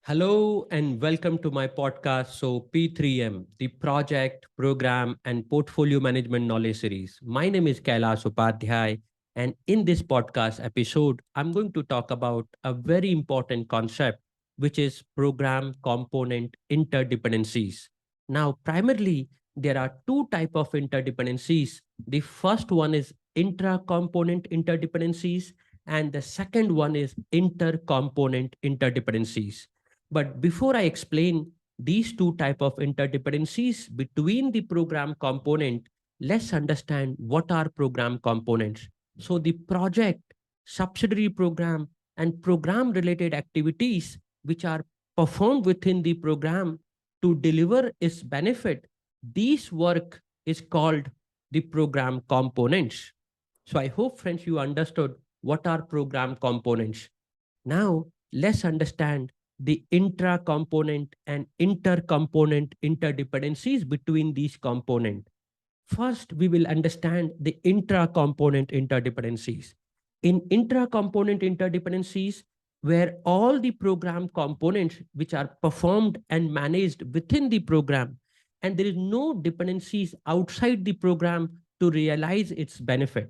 Hello and welcome to my podcast. So, P3M, the project, program, and portfolio management knowledge series. My name is Kailash Upadhyay. And in this podcast episode, I'm going to talk about a very important concept, which is program component interdependencies. Now, primarily, there are two types of interdependencies. The first one is intra-component interdependencies, and the second one is inter-component interdependencies. But before I explain these two type of interdependencies between the program component, let's understand what are program components. So the project, subsidiary program, and program related activities which are performed within the program to deliver its benefit, these work is called the program components. So I hope friends you understood what are program components. Now, let's understand the intra-component and inter-component interdependencies between these components. First, we will understand the intra-component interdependencies. In intra-component interdependencies, where all the program components which are performed and managed within the program, and there is no dependencies outside the program to realize its benefit.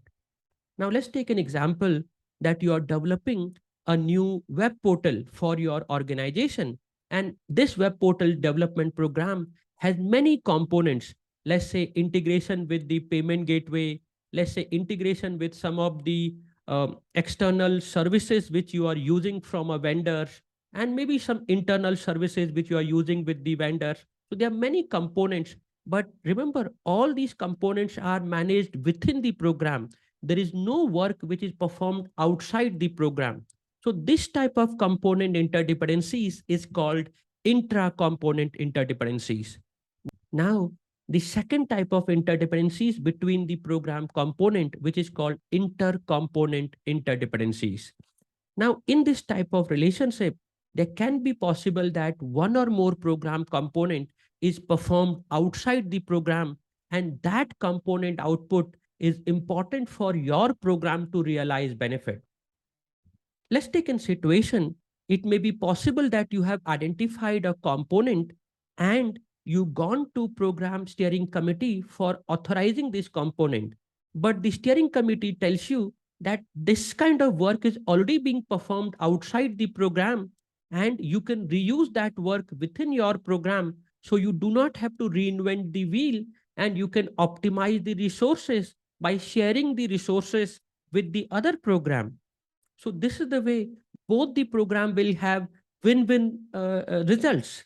Now, let's take an example that you are developing a new web portal for your organization. And this web portal development program has many components. Let's say integration with the payment gateway, let's say integration with some of the external services which you are using from a vendor, and maybe some internal services which you are using with the vendor. So there are many components, but remember, all these components are managed within the program. There is no work which is performed outside the program. So this type of component interdependencies is called intra-component interdependencies. Now, the second type of interdependencies between the program component, which is called inter-component interdependencies. Now, in this type of relationship, there can be possible that one or more program component is performed outside the program, and that component output is important for your program to realize benefit. Let's take a situation. It may be possible that you have identified a component and you gone to program steering committee for authorizing this component. But the steering committee tells you that this kind of work is already being performed outside the program and you can reuse that work within your program. So you do not have to reinvent the wheel and you can optimize the resources by sharing the resources with the other program. So this is the way both the program will have win-win results.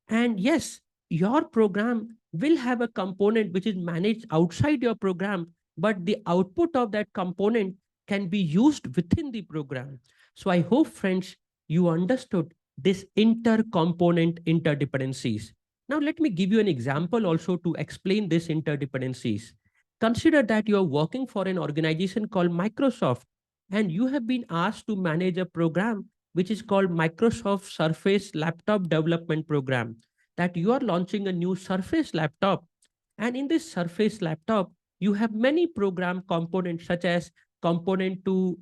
And yes, your program will have a component which is managed outside your program, but the output of that component can be used within the program. So I hope, friends, you understood this inter-component interdependencies. Now, let me give you an example also to explain this interdependencies. Consider that you're working for an organization called Microsoft, and you have been asked to manage a program which is called Microsoft Surface Laptop Development Program, that you are launching a new Surface laptop. And in this Surface laptop, you have many program components such as component to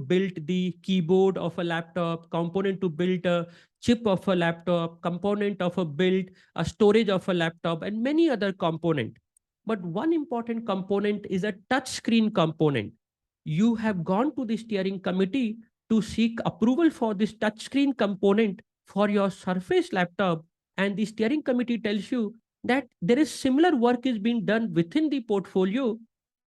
build the keyboard of a laptop, component to build a chip of a laptop, component of a build a storage of a laptop, and many other component. But one important component is a touch screen component. You have gone to the steering committee to seek approval for this touchscreen component for your Surface laptop, and the steering committee tells you that there is similar work is being done within the portfolio,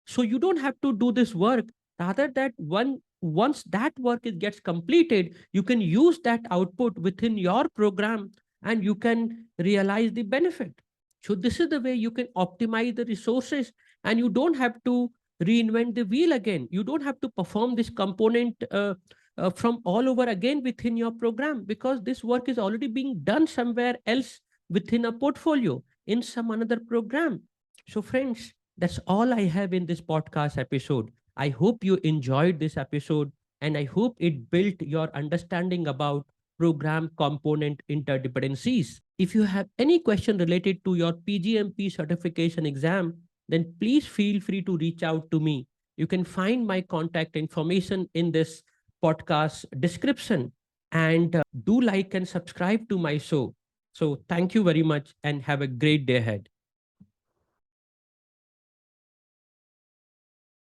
so you don't have to do this work. Rather, that once that work gets completed, you can use that output within your program and you can realize the benefit. So this is the way you can optimize the resources and you don't have to reinvent the wheel again. You don't have to perform this component from all over again within your program, because this work is already being done somewhere else within a portfolio in some another program. So friends, that's all I have in this podcast episode. I hope you enjoyed this episode and I hope it built your understanding about program component interdependencies. If you have any question related to your PgMP certification exam, then please feel free to reach out to me. You can find my contact information in this podcast description. and do like and subscribe to my show. So thank you very much and have a great day ahead.